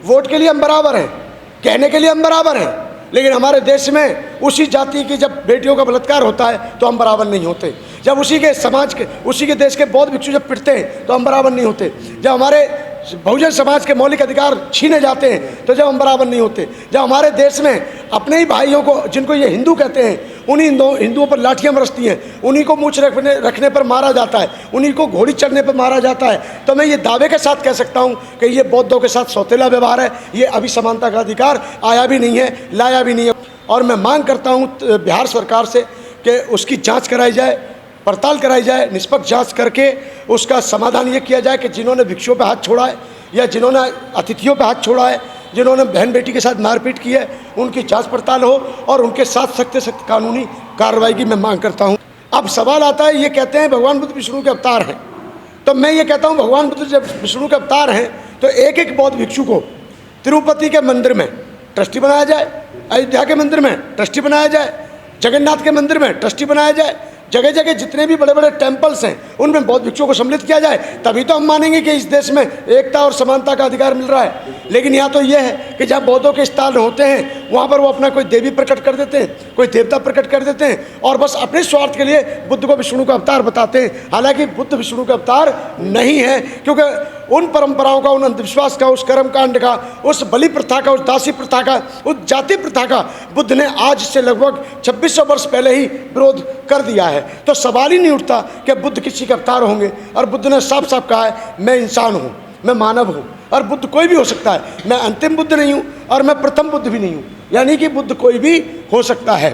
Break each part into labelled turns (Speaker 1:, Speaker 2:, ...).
Speaker 1: Vote के लिए हम बराबर हैं, कहने के लिए हम बराबर हैं, लेकिन हमारे देश में उसी जाति की जब बेटियों का बलात्कार होता है तो हम बराबर नहीं होते। जब उसी के समाज के, उसी के देश के बौद्ध भिक्षु जब पिटते हैं तो हम बराबर नहीं होते। जब हमारे बहुजन समाज के मौलिक अधिकार छीने जाते हैं तो जब हम बराबर नहीं होते। जब हमारे देश में अपने ही भाइयों को, जिनको ये हिंदू कहते हैं, उन्हीं हिंदुओं पर लाठियाँ बरसती हैं, उन्हीं को मूंछ रखने पर मारा जाता है, उन्हीं को घोड़ी चढ़ने पर मारा जाता है, तो मैं ये दावे के साथ कह सकता हूँ कि ये बौद्धों के साथ सौतेला व्यवहार है। ये अभी समानता का अधिकार आया भी नहीं है, लाया भी नहीं है। और मैं मांग करता हूँ बिहार सरकार से कि उसकी जाँच कराई जाए, पड़ताल कराई जाए, निष्पक्ष जांच करके उसका समाधान ये किया जाए कि जिन्होंने भिक्षुओं पे हाथ छोड़ा है या जिन्होंने अतिथियों पे हाथ छोड़ा है, जिन्होंने बहन बेटी के साथ मारपीट की है, उनकी जांच पड़ताल हो और उनके साथ सख्त से सख्त कानूनी कार्रवाई की मैं मांग करता हूं। अब सवाल आता है, ये कहते हैं भगवान बुद्ध विष्णु के अवतार हैं, तो मैं ये कहता हूँ भगवान बुद्ध जब विष्णु के अवतार हैं तो एक एक बौद्ध भिक्षु को तिरुपति के मंदिर में ट्रस्टी बनाया जाए, अयोध्या के मंदिर में ट्रस्टी बनाया जाए, जगन्नाथ के मंदिर में ट्रस्टी बनाया जाए, जगह जगह जितने भी बड़े बड़े टेम्पल्स हैं उनमें बौद्ध भिक्षुओं को सम्मिलित किया जाए। तभी तो हम मानेंगे कि इस देश में एकता और समानता का अधिकार मिल रहा है। लेकिन यहाँ तो यह है कि जहाँ बौद्धों के स्थान होते हैं वहाँ पर वो अपना कोई देवी प्रकट कर देते हैं, कोई देवता प्रकट कर देते हैं और बस अपने स्वार्थ के लिए बुद्ध को विष्णु का अवतार बताते हैं। हालांकि बुद्ध विष्णु का अवतार नहीं है, क्योंकि उन परंपराओं का, उन अंधविश्वास का, उस कर्मकांड का, उस बलि प्रथा का, उस दासी प्रथा का, उस जाति प्रथा का बुद्ध ने आज से लगभग 2600 वर्ष पहले ही विरोध कर दिया है। तो सवाल ही नहीं उठता कि बुद्ध किसी के अवतार होंगे। और बुद्ध ने साफ साफ कहा है, मैं इंसान हूँ, मैं मानव हूँ, और बुद्ध कोई भी हो सकता है। मैं अंतिम बुद्ध नहीं हूँ और मैं प्रथम बुद्ध भी नहीं हूँ, यानी कि बुद्ध कोई भी हो सकता है।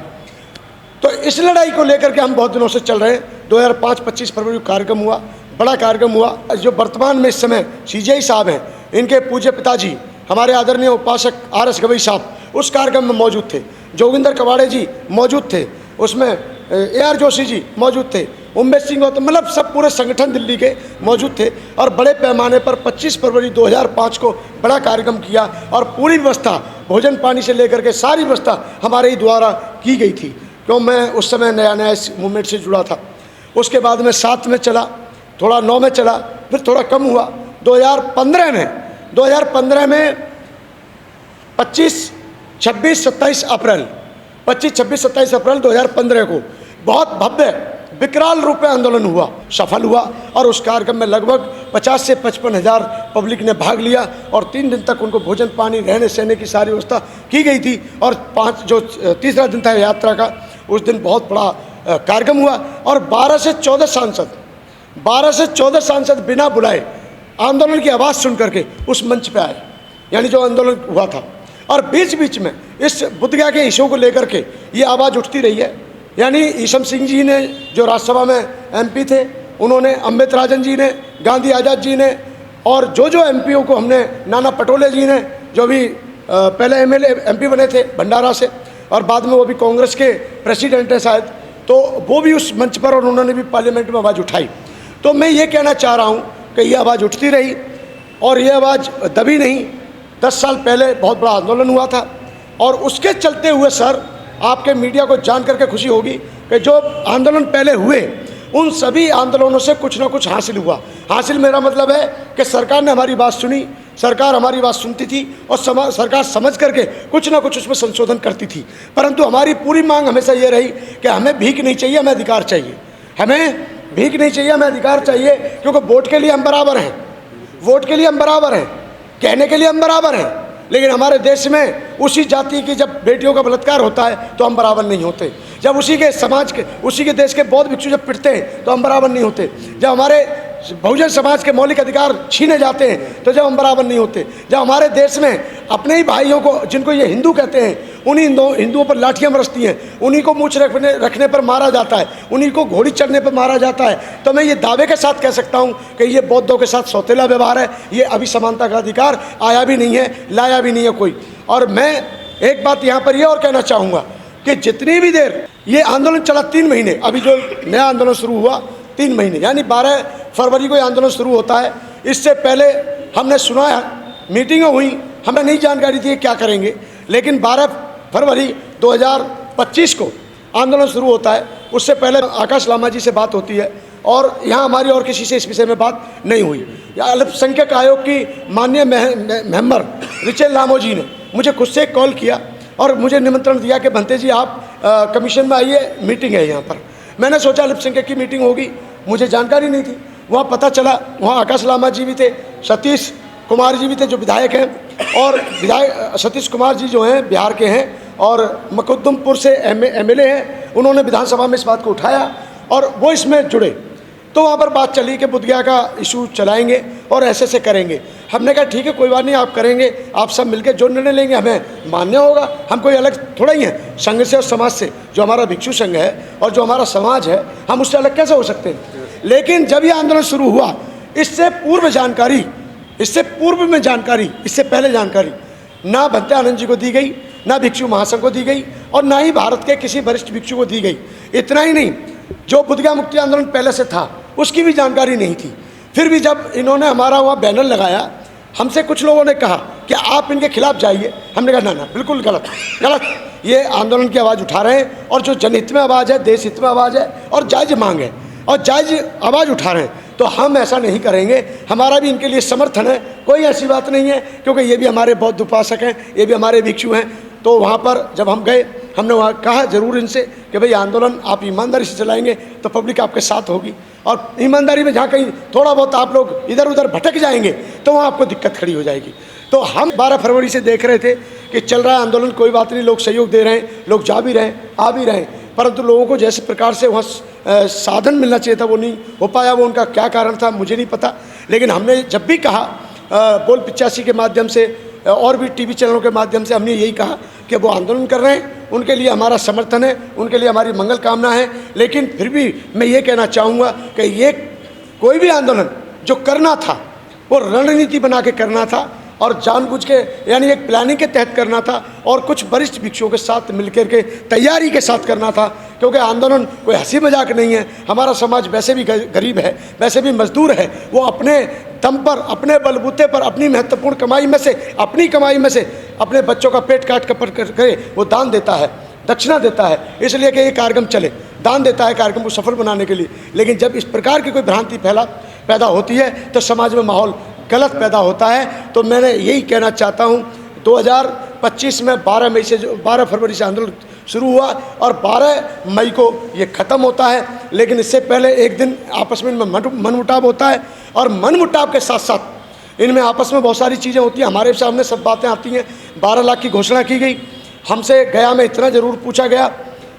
Speaker 1: तो इस लड़ाई को लेकर के हम बहुत दिनों से चल रहे हैं। 2005 25 फरवरी को कार्यक्रम हुआ, बड़ा कार्यक्रम हुआ। जो वर्तमान में इस समय सीजेआई साहब हैं, इनके पूज्य पिताजी हमारे आदरणीय उपासक RS गवई साहब उस कार्यक्रम में मौजूद थे, जोगिंदर कवाड़े जी मौजूद थे, उसमें AR जोशी जी मौजूद थे, उमेश सिंह गौतम, मतलब सब पूरे संगठन दिल्ली के मौजूद थे। और बड़े पैमाने पर 25 फरवरी 2005 को बड़ा कार्यक्रम किया और पूरी व्यवस्था, भोजन पानी से लेकर के सारी व्यवस्था हमारे ही द्वारा की गई थी। क्यों, मैं उस समय नया नया इस मूवमेंट से जुड़ा था। उसके बाद में 7 में चला, थोड़ा 9 में चला, फिर थोड़ा कम हुआ। 2015 में 25, 26, 27 अप्रैल 2015 को बहुत भव्य विकराल रूप में आंदोलन हुआ, सफल हुआ। और उस कार्यक्रम में लगभग 50 से 55 हज़ार पब्लिक ने भाग लिया और 3 दिन तक उनको भोजन पानी, रहने सहने की सारी व्यवस्था की गई थी। और तीसरा दिन था यात्रा का, उस दिन बहुत बड़ा कार्यक्रम हुआ और 12 से 14 सांसद बिना बुलाए आंदोलन की आवाज़ सुन करके उस मंच पे आए, यानी जो आंदोलन हुआ था। और बीच बीच में इस बुद्धगया के इशू को लेकर के ये आवाज़ उठती रही है। यानी ईशम सिंह जी ने जो राज्यसभा में MP थे, उन्होंने, अमृत राजन जी ने, गांधी आज़ाद जी ने, और जो MPओ को हमने, नाना पटोले जी ने, जो भी पहले MLA MP बने थे भंडारा से और बाद में वो भी कांग्रेस के प्रेसिडेंट हैं शायद, तो वो भी उस मंच पर और उन्होंने भी पार्लियामेंट में आवाज़ उठाई। तो मैं ये कहना चाह रहा हूँ कि ये आवाज़ उठती रही और ये आवाज़ दबी नहीं। 10 साल पहले बहुत बड़ा आंदोलन हुआ था और उसके चलते हुए सर, आपके मीडिया को जान करके खुशी होगी कि जो आंदोलन पहले हुए उन सभी आंदोलनों से कुछ ना कुछ हासिल हुआ। हासिल मेरा मतलब है कि सरकार ने हमारी बात सुनी, सरकार हमारी बात सुनती थी और सरकार समझ करके कुछ ना कुछ उसमें संशोधन करती थी। परंतु हमारी पूरी मांग हमेशा ये रही कि हमें भीख नहीं चाहिए, हमें अधिकार चाहिए। हमें भीख नहीं चाहिए, हमें अधिकार चाहिए, क्योंकि वोट के लिए हम बराबर हैं, वोट के लिए हम बराबर हैं, कहने के लिए हम बराबर हैं, लेकिन हमारे देश में उसी जाति की जब बेटियों का बलात्कार होता है तो हम बराबर नहीं होते। जब उसी के समाज के, उसी के देश के बौद्ध भिक्षु जब पिटते हैं तो हम बराबर नहीं होते। जब हमारे बहुजन समाज के मौलिक अधिकार छीने जाते हैं तो जब हम बराबर नहीं होते। जब हमारे देश में अपने ही भाइयों को, जिनको ये हिंदू कहते हैं, उन्हीं हिंदुओं पर लाठियाँ बरसती हैं, उन्हीं को मूंछ रखने पर मारा जाता है, उन्हीं को घोड़ी चढ़ने पर मारा जाता है, तो मैं ये दावे के साथ कह सकता हूँ कि ये बौद्धों के साथ सौतेला व्यवहार है। ये अभी समानता का अधिकार आया भी नहीं है, लाया भी नहीं है कोई। और मैं एक बात यहाँ पर ये और कहना चाहूँगा कि जितनी भी देर ये आंदोलन चला, 3 महीने, अभी जो नया आंदोलन शुरू हुआ 3 महीने, यानी 12 फरवरी को ये आंदोलन शुरू होता है। इससे पहले हमने सुना है, मीटिंगें हुई, हमें नहीं जानकारी थी क्या करेंगे, लेकिन 12 फरवरी 2025 को आंदोलन शुरू होता है। उससे पहले आकाश लामा जी से बात होती है और यहाँ हमारी और किसी से इस विषय में बात नहीं हुई। अल्पसंख्यक आयोग की माननीय मेंबर रिचेल लामो जी ने मुझे खुद से कॉल किया और मुझे निमंत्रण दिया कि भंते जी आप कमीशन में आइए, मीटिंग है यहाँ पर। मैंने सोचा अल्पसंख्यक की मीटिंग होगी, मुझे जानकारी नहीं थी। वहाँ पता चला वहाँ आकाश लामा जी भी थे, सतीश कुमार जी भी थे जो विधायक हैं, और विधायक सतीश कुमार जी जो हैं बिहार के हैं और मकुदुमपुर से एमएलए हैं। उन्होंने विधानसभा में इस बात को उठाया और वो इसमें जुड़े। तो वहाँ पर बात चली कि बुद्धगया का इशू चलाएंगे और ऐसे करेंगे। हमने कहा ठीक है, कोई बात नहीं, आप करेंगे, आप सब मिलकर जो निर्णय लेंगे हमें मान्य होगा। हम कोई अलग थोड़ा ही हैं संघ से और समाज से। जो हमारा भिक्षु संघ है और जो हमारा समाज है, हम उससे अलग कैसे हो सकते हैं। लेकिन जब ये आंदोलन शुरू हुआ, इससे पूर्व जानकारी, इससे पूर्व में जानकारी, इससे पहले जानकारी ना भंते आनंद जी को दी गई, ना भिक्षु महासंघ को दी गई और ना ही भारत के किसी वरिष्ठ भिक्षु को दी गई। इतना ही नहीं, जो बुद्धगया मुक्ति आंदोलन पहले से था उसकी भी जानकारी नहीं थी। फिर भी जब इन्होंने हमारा वहाँ बैनर लगाया, हमसे कुछ लोगों ने कहा कि आप इनके खिलाफ जाइए। हमने कहा ना, बिल्कुल गलत, ये आंदोलन की आवाज़ उठा रहे हैं और जो जनहित में आवाज़ है, देश हित में आवाज़ है और जायज़ मांग है और जायज़ आवाज़ उठा रहे हैं, तो हम ऐसा नहीं करेंगे। हमारा भी इनके लिए समर्थन है, कोई ऐसी बात नहीं है, क्योंकि ये भी हमारे बौद्ध उपासक हैं, ये भी हमारे भिक्षु हैं। तो वहाँ पर जब हम गए, हमने वहाँ कहा ज़रूर इनसे कि भाई आंदोलन आप ईमानदारी से चलाएंगे तो पब्लिक आपके साथ होगी, और ईमानदारी में जहाँ कहीं थोड़ा बहुत आप लोग इधर उधर भटक जाएंगे तो वहाँ आपको दिक्कत खड़ी हो जाएगी। तो हम 12 फरवरी से देख रहे थे कि चल रहा है आंदोलन, कोई बात नहीं, लोग सहयोग दे रहे हैं, लोग जा भी रहे हैं, आ भी रहे हैं, परंतु लोगों को जैसे प्रकार से वहाँ साधन मिलना चाहिए था वो नहीं हो पाया। वो उनका क्या कारण था मुझे नहीं पता, लेकिन हमने जब भी कहा बोल 85 के माध्यम से और भी टीवी चैनलों के माध्यम से हमने यही कहा कि वो आंदोलन कर रहे हैं, उनके लिए हमारा समर्थन है, उनके लिए हमारी मंगल कामना है। लेकिन फिर भी मैं ये कहना चाहूँगा कि ये कोई भी आंदोलन जो करना था वो रणनीति बना के करना था और जानबूझ के, यानी एक प्लानिंग के तहत करना था और कुछ वरिष्ठ भिक्षुओं के साथ मिलकर के तैयारी के साथ करना था। क्योंकि आंदोलन कोई हंसी मजाक नहीं है। हमारा समाज वैसे भी गरीब है, वैसे भी मजदूर है, वो अपने दम पर, अपने बलबूते पर, अपनी महत्वपूर्ण कमाई में से, अपनी कमाई में से अपने बच्चों का पेट काट करके वो दान देता है, दक्षिणा देता है, इसलिए कि ये कार्यक्रम चले, दान देता है कार्यक्रम को सफल बनाने के लिए। लेकिन जब इस प्रकार की कोई भ्रांति पैदा होती है तो समाज में माहौल गलत पैदा होता है। तो मैंने यही कहना चाहता हूँ, 2025 में 12 फरवरी से आंदोलन शुरू हुआ और 12 मई को ये ख़त्म होता है। लेकिन इससे पहले एक दिन आपस में मनमुटाव होता है और मनमुटाव के साथ साथ इनमें आपस में बहुत सारी चीज़ें होती हैं। हमारे सामने सब बातें आती हैं। 12 लाख की घोषणा की गई। हमसे गया में इतना ज़रूर पूछा गया,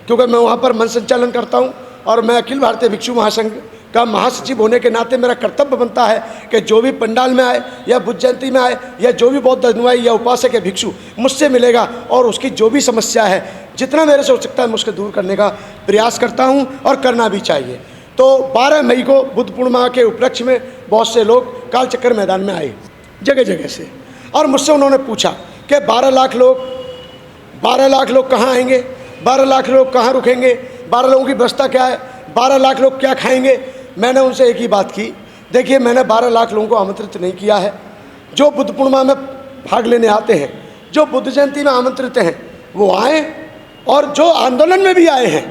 Speaker 1: क्योंकि मैं वहाँ पर मन संचालन करता हूँ और मैं अखिल भारतीय भिक्षु महासंघ का महासचिव होने के नाते मेरा कर्तव्य बनता है कि जो भी पंडाल में आए या बुद्ध जयंती में आए या जो भी बौद्ध अनुयायी या उपासक या भिक्षु मुझसे मिलेगा और उसकी जो भी समस्या है, जितना मेरे से हो सकता है मैं उसको दूर करने का प्रयास करता हूं और करना भी चाहिए। तो 12 मई को बुद्ध पूर्णिमा के उपलक्ष्य में बहुत से लोग काल चक्कर मैदान में आए जगह जगह से, और मुझसे उन्होंने पूछा कि 12 लाख लोग कहाँ आएंगे, 12 लाख लोग कहाँ रुकेंगे, 12 लोगों की व्यवस्था क्या है, 12 लाख लोग क्या खाएंगे। मैंने उनसे एक ही बात की, देखिए मैंने 12 लाख लोगों को आमंत्रित नहीं किया है। जो बुद्ध पूर्णिमा में भाग लेने आते हैं, जो बुद्ध जयंती में आमंत्रित हैं, वो आए, और जो आंदोलन में भी आए हैं,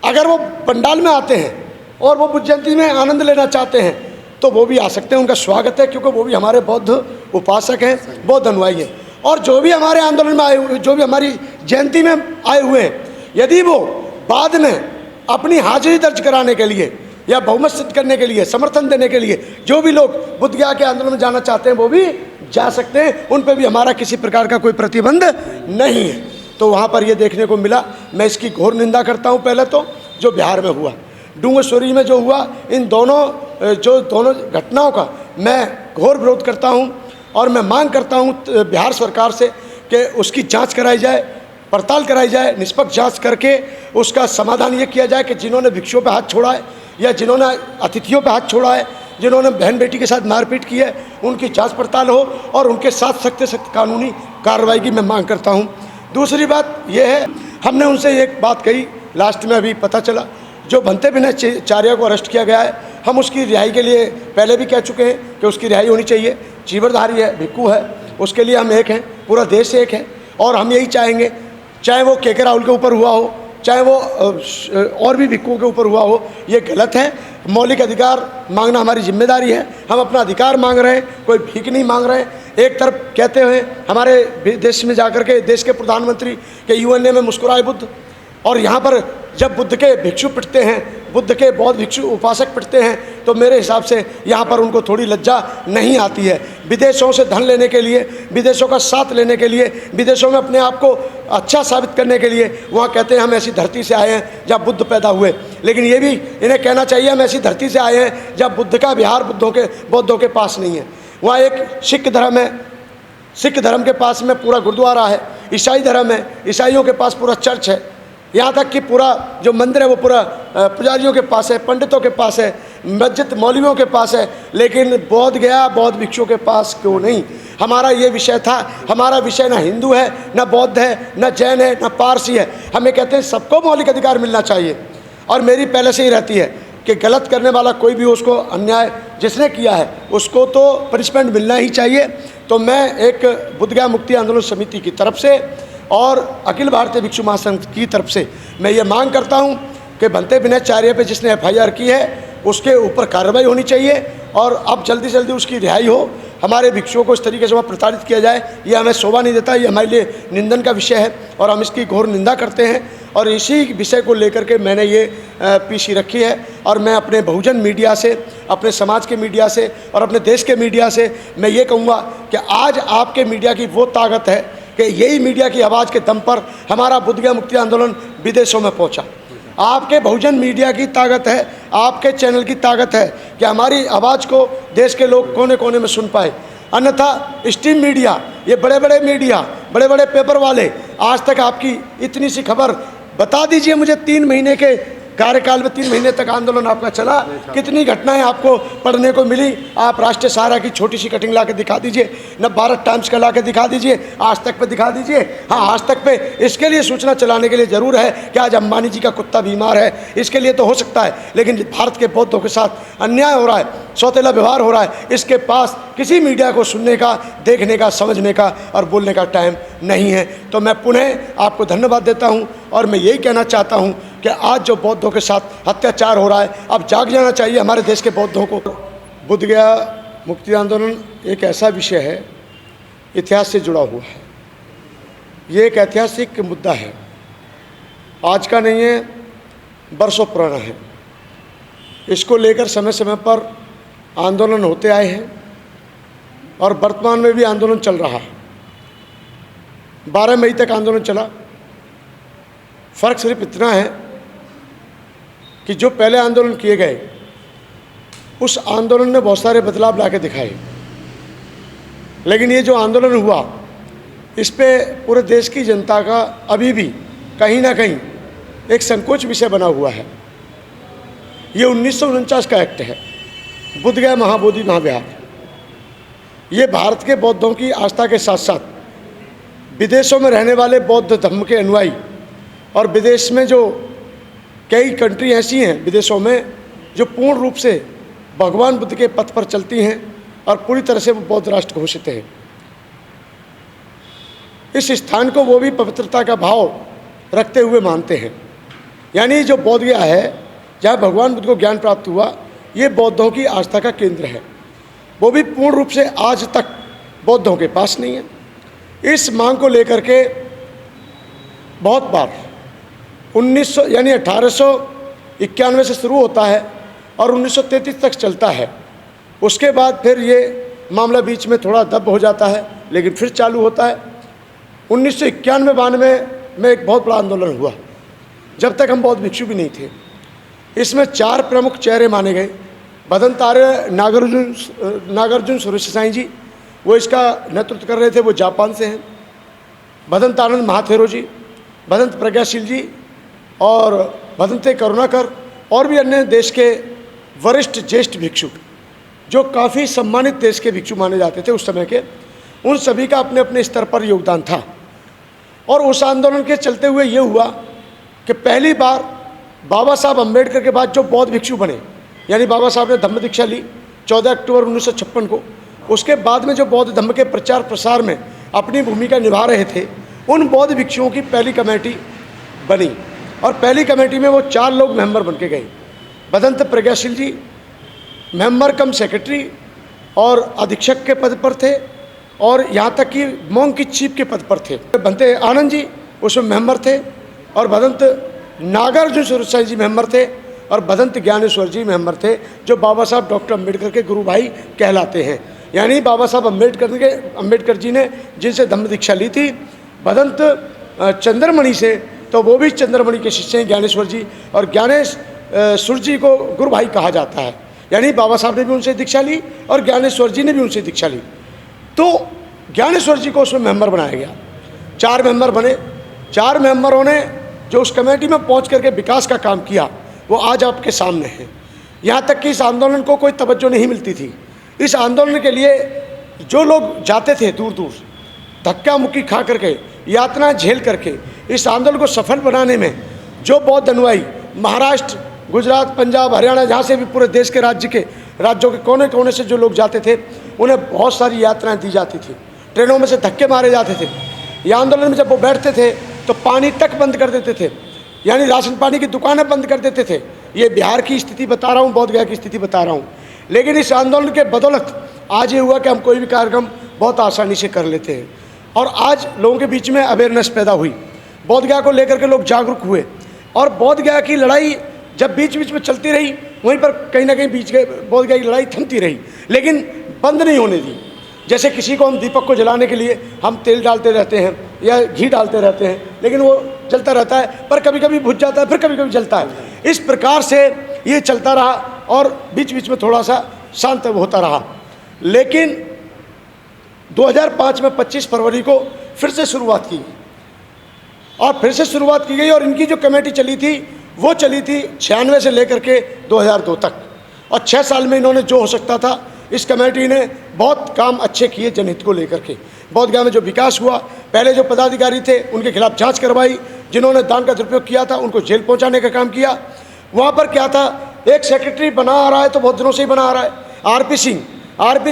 Speaker 1: अगर वो पंडाल में आते हैं और वो बुद्ध जयंती में आनंद लेना चाहते हैं तो वो भी आ सकते हैं, उनका स्वागत है, क्योंकि वो भी हमारे बौद्ध उपासक हैं, बौद्ध अनुयायी हैं। और जो भी हमारे आंदोलन में आए हुए, जो भी हमारी जयंती में आए हुए हैं, यदि वो बाद में अपनी हाजिरी दर्ज कराने के लिए या बहुमत सिद्ध करने के लिए, समर्थन देने के लिए जो भी लोग बुद्धगया के आंदोलन में जाना चाहते हैं वो भी जा सकते हैं, उन पर भी हमारा किसी प्रकार का कोई प्रतिबंध नहीं है। तो वहाँ पर ये देखने को मिला। मैं इसकी घोर निंदा करता हूँ। पहले तो जो बिहार में हुआ, डूंगरपुरी में जो हुआ, इन दोनों घटनाओं का मैं घोर विरोध करता हूँ और मैं मांग करता हूँ बिहार सरकार से कि उसकी जाँच कराई जाए, पड़ताल कराई जाए, निष्पक्ष जांच करके उसका समाधान ये किया जाए कि जिन्होंने भिक्षुओं पे हाथ छोड़ा है या जिन्होंने अतिथियों पे हाथ छोड़ा है, जिन्होंने बहन बेटी के साथ मारपीट की है, उनकी जांच पड़ताल हो और उनके साथ सख्त से सख्त कानूनी कार्रवाई की मैं मांग करता हूं। दूसरी बात यह है, हमने उनसे एक बात कही, लास्ट में अभी पता चला, जो भंते विनयचार्य को अरेस्ट किया गया है, हम उसकी रिहाई के लिए पहले भी कह चुके हैं कि उसकी रिहाई होनी चाहिए। चीवरधारी है, भिक्खु है, उसके लिए हम एक हैं, पूरा देश एक है और हम यही चाहेंगे, चाहे वो के राहुल के ऊपर हुआ हो, चाहे वो और भी भिक्खुओं के ऊपर हुआ हो, ये गलत है। मौलिक अधिकार मांगना हमारी जिम्मेदारी है। हम अपना अधिकार मांग रहे हैं, कोई भीख नहीं मांग रहे हैं। एक तरफ कहते हुए हमारे देश में जाकर के देश के प्रधानमंत्री के यूएनए में मुस्कुराए बुद्ध, और यहाँ पर जब बुद्ध के भिक्षु पिटते हैं, बुद्ध के बौद्ध भिक्षु उपासक पिटते हैं, तो मेरे हिसाब से यहाँ पर उनको थोड़ी लज्जा नहीं आती है। विदेशों से धन लेने के लिए, विदेशों का साथ लेने के लिए, विदेशों में अपने आप को अच्छा साबित करने के लिए वहाँ कहते हैं हम ऐसी धरती से आए हैं जब बुद्ध पैदा हुए। लेकिन ये भी इन्हें कहना चाहिए हम ऐसी धरती से आए हैं जब बुद्ध का विहार बौद्धों के पास नहीं है। वहाँ एक सिख धर्म है, सिख धर्म के पास में पूरा गुरुद्वारा है। ईसाई धर्म है, ईसाइयों के पास पूरा चर्च है। यहाँ तक कि पूरा जो मंदिर है वो पूरा पुजारियों के पास है, पंडितों के पास है, मस्जिद मौलवियों के पास है। लेकिन बौद्ध गया, बौद्ध भिक्षुओं के पास क्यों नहीं? हमारा ये विषय था। हमारा विषय ना हिंदू है, ना बौद्ध है, ना जैन है, ना पारसी है। हमें कहते हैं सबको मौलिक अधिकार मिलना चाहिए। और मेरी पहले से ही रहती है कि गलत करने वाला कोई भी, उसको अन्याय जिसने किया है उसको तो पनिशमेंट मिलना ही चाहिए। तो मैं एक बोधगया मुक्ति आंदोलन समिति की तरफ से और अखिल भारतीय भिक्षु महासंघ की तरफ से मैं ये मांग करता हूँ कि बनते विनयाचार्य पे जिसने FIR की है उसके ऊपर कार्रवाई होनी चाहिए और अब जल्दी से जल्दी उसकी रिहाई हो। हमारे भिक्षुओं को इस तरीके से वहाँ प्रताड़ित किया जाए, ये हमें शोभा नहीं देता। ये हमारे लिए निंदन का विषय है और हम इसकी घोर निंदा करते हैं। और इसी विषय को लेकर के मैंने ये PC रखी है। और मैं अपने बहुजन मीडिया से, अपने समाज के मीडिया से और अपने देश के मीडिया से मैं ये कहूँगा कि आज आपके मीडिया की वो ताकत है कि यही मीडिया की आवाज़ के दम पर हमारा बोधगया मुक्ति आंदोलन विदेशों में पहुंचा। आपके बहुजन मीडिया की ताकत है, आपके चैनल की ताकत है कि हमारी आवाज़ को देश के लोग कोने कोने में सुन पाए। अन्यथा स्ट्रीम मीडिया, ये बड़े बड़े मीडिया, बड़े बड़े पेपर वाले आज तक आपकी इतनी सी खबर बता दीजिए मुझे। 3 महीने के कार्यकाल में 3 महीने तक आंदोलन आपका चला, कितनी घटनाएं आपको पढ़ने को मिली? आप राष्ट्रीय सहारा की छोटी सी कटिंग ला के दिखा दीजिए, न भारत टाइम्स का ला के दिखा दीजिए, आज तक पे दिखा दीजिए। हाँ, आज तक पे इसके लिए सूचना चलाने के लिए ज़रूर है कि आज अंबानी जी का कुत्ता बीमार है, इसके लिए तो हो सकता है। लेकिन भारत के बौद्धों के साथ अन्याय हो रहा है, सौतेला व्यवहार हो रहा है, इसके पास किसी मीडिया को सुनने का, देखने का, समझने का और बोलने का टाइम नहीं है। तो मैं पुनः आपको धन्यवाद देता हूँ और मैं यही कहना चाहता हूँ कि आज जो बौद्धों के साथ अत्याचार हो रहा है, अब जाग जाना चाहिए हमारे देश के बौद्धों को। बोधगया मुक्ति आंदोलन एक ऐसा विषय है, इतिहास से जुड़ा हुआ है। ये एक ऐतिहासिक मुद्दा है, आज का नहीं है, बरसों पुराना है। इसको लेकर समय समय पर आंदोलन होते आए हैं और वर्तमान में भी आंदोलन चल रहा है। 12 मई तक आंदोलन चला। फ़र्क सिर्फ इतना है कि जो पहले आंदोलन किए गए, उस आंदोलन ने बहुत सारे बदलाव ला के दिखाए। लेकिन ये जो आंदोलन हुआ, इस पे पूरे देश की जनता का अभी भी कहीं ना कहीं एक संकोच विषय बना हुआ है। ये 1949 का एक्ट है, बोधगया महाबोधि महाविहार। ये भारत के बौद्धों की आस्था के साथ साथ विदेशों में रहने वाले बौद्ध धर्म के अनुयायी, और विदेश में जो कई कंट्री ऐसी हैं विदेशों में जो पूर्ण रूप से भगवान बुद्ध के पथ पर चलती हैं और पूरी तरह से वो बौद्ध राष्ट्र घोषित हैं। इस स्थान को वो भी पवित्रता का भाव रखते हुए मानते हैं। यानी जो बोधगया है, जहाँ भगवान बुद्ध को ज्ञान प्राप्त हुआ, ये बौद्धों की आस्था का केंद्र है। वो भी पूर्ण रूप से आज तक बौद्धों के पास नहीं है। इस मांग को लेकर के बहुत बार 1891 से शुरू होता है और 1933 तक चलता है। उसके बाद फिर ये मामला बीच में थोड़ा दब हो जाता है, लेकिन फिर चालू होता है। 1991-92 में एक बहुत बड़ा आंदोलन हुआ, जब तक हम बौद्ध भिक्षु भी नहीं थे। इसमें 4 प्रमुख चेहरे माने गए। भदंतार्य नागार्जुन सुरेश साईं जी, वो इसका नेतृत्व कर रहे थे, वो जापान से हैं। भदंतानंद महाथेरो जी, भदंत प्रज्ञाशील जी और भदंते करुणाकर और भी अन्य देश के वरिष्ठ ज्येष्ठ भिक्षु जो काफ़ी सम्मानित देश के भिक्षु माने जाते थे उस समय के, उन सभी का अपने अपने स्तर पर योगदान था। और उस आंदोलन के चलते हुए ये हुआ कि पहली बार बाबा साहब अम्बेडकर के बाद जो बौद्ध भिक्षु बने, यानी बाबा साहब ने धम्म दीक्षा ली 14 अक्टूबर 1956 को। उसके बाद में जो बौद्ध धम्म के प्रचार प्रसार में अपनी भूमिका निभा रहे थे, उन बौद्ध भिक्षुओं की पहली कमेटी बनी और पहली कमेटी में वो 4 लोग मेंबर बन के गए। भदंत प्रज्ञाशील जी मेंबर कम सेक्रेटरी और अधीक्षक के पद पर थे, और यहाँ तक कि मोंग की चीफ के पद पर थे। भंते आनंद जी उसमें मेंबर थे और भदंत नागार्जुन सुरसाई जी मेंबर थे और भदंत ज्ञानेश्वर जी मेंबर थे, जो बाबा साहब डॉक्टर अम्बेडकर के गुरु भाई कहलाते हैं। यानी बाबा साहब अम्बेडकर जी ने जिनसे धम्म दीक्षा ली थी भदंत चंद्रमणि से, तो वो भी चंद्रमणि के शिष्य हैं ज्ञानेश्वर जी, और ज्ञानेश्वर जी को गुरु भाई कहा जाता है। यानी बाबा साहब ने भी उनसे दीक्षा ली और ज्ञानेश्वर जी ने भी उनसे दीक्षा ली। तो ज्ञानेश्वर जी को उसमें मेंबर बनाया गया, 4 मेंबर बने। 4 मेंबरों ने जो उस कमेटी में पहुंच करके विकास का काम किया वो आज आपके सामने है। यहाँ तक कि इस आंदोलन को कोई तवज्जो नहीं मिलती थी। इस आंदोलन के लिए जो लोग जाते थे दूर दूर, धक्का मुक्की खा करके, यातना झेल करके इस आंदोलन को सफल बनाने में जो बौद्ध अनुयायी महाराष्ट्र, गुजरात, पंजाब, हरियाणा, जहाँ से भी पूरे देश के राज्यों के कोने कोने से जो लोग जाते थे, उन्हें बहुत सारी यात्राएं दी जाती थी, ट्रेनों में से धक्के मारे जाते थे। ये आंदोलन में जब वो बैठते थे तो पानी तक बंद कर देते थे, यानी राशन पानी की दुकानें बंद कर देते थे। ये बिहार की स्थिति बता रहा हूँ, बोध गया की स्थिति बता रहा हूँ। लेकिन इस आंदोलन के बदौलत आज ये हुआ कि हम कोई भी कार्यक्रम बहुत आसानी से कर लेते हैं और आज लोगों के बीच में अवेयरनेस पैदा हुई, बोध गया को लेकर के लोग जागरूक हुए। और बोध गया की लड़ाई जब बीच बीच में चलती रही, वहीं पर कहीं ना कहीं बोध गया की लड़ाई थमती रही, लेकिन बंद नहीं होने दी। जैसे किसी को हम दीपक को जलाने के लिए हम तेल डालते रहते हैं या घी डालते रहते हैं, लेकिन वो जलता रहता है, पर कभी कभी बुझ जाता है, फिर कभी कभी जलता है। इस प्रकार से ये चलता रहा और बीच बीच में थोड़ा सा शांत होता रहा। लेकिन 2005 में 25 फरवरी को फिर से शुरुआत की गई और इनकी जो कमेटी चली थी वो चली थी 96 से लेकर के 2002 तक, और 6 साल में इन्होंने जो हो सकता था इस कमेटी ने बहुत काम अच्छे किए जनहित को लेकर के। बोध गया में जो विकास हुआ, पहले जो पदाधिकारी थे उनके खिलाफ जांच करवाई, जिन्होंने दान का दुरुपयोग किया था उनको जेल पहुंचाने का काम किया। वहाँ पर क्या था, एक सेक्रेटरी बना आ रहा है तो बहुत दिनों से ही बना आ रहा है, आरपी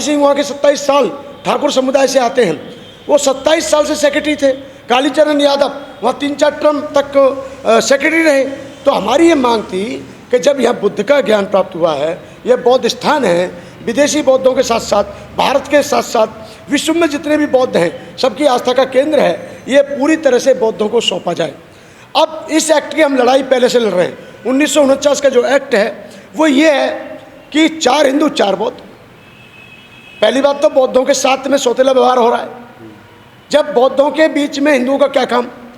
Speaker 1: सिंह वहाँ के 27 साल ठाकुर समुदाय से आते हैं, वो 27 साल से सेक्रेटरी थे। कालीचरण यादव वहाँ 3-4 टर्म तक सेक्रेटरी रहे। तो हमारी ये मांग थी कि जब यह बुद्ध का ज्ञान प्राप्त हुआ है, यह बौद्ध स्थान है, विदेशी बौद्धों के साथ साथ भारत के साथ साथ विश्व में जितने भी बौद्ध हैं सबकी आस्था का केंद्र है, ये पूरी तरह से बौद्धों को सौंपा जाए। अब इस एक्ट की हम लड़ाई पहले से लड़ रहे हैं। 1949 का जो एक्ट है वो ये है कि 4 हिंदू 4 बौद्ध। पहली बात तो बौद्धों के साथ में सौतेला व्यवहार हो रहा है। जब बौद्धों के बीच में हिंदुओं का क्या काम,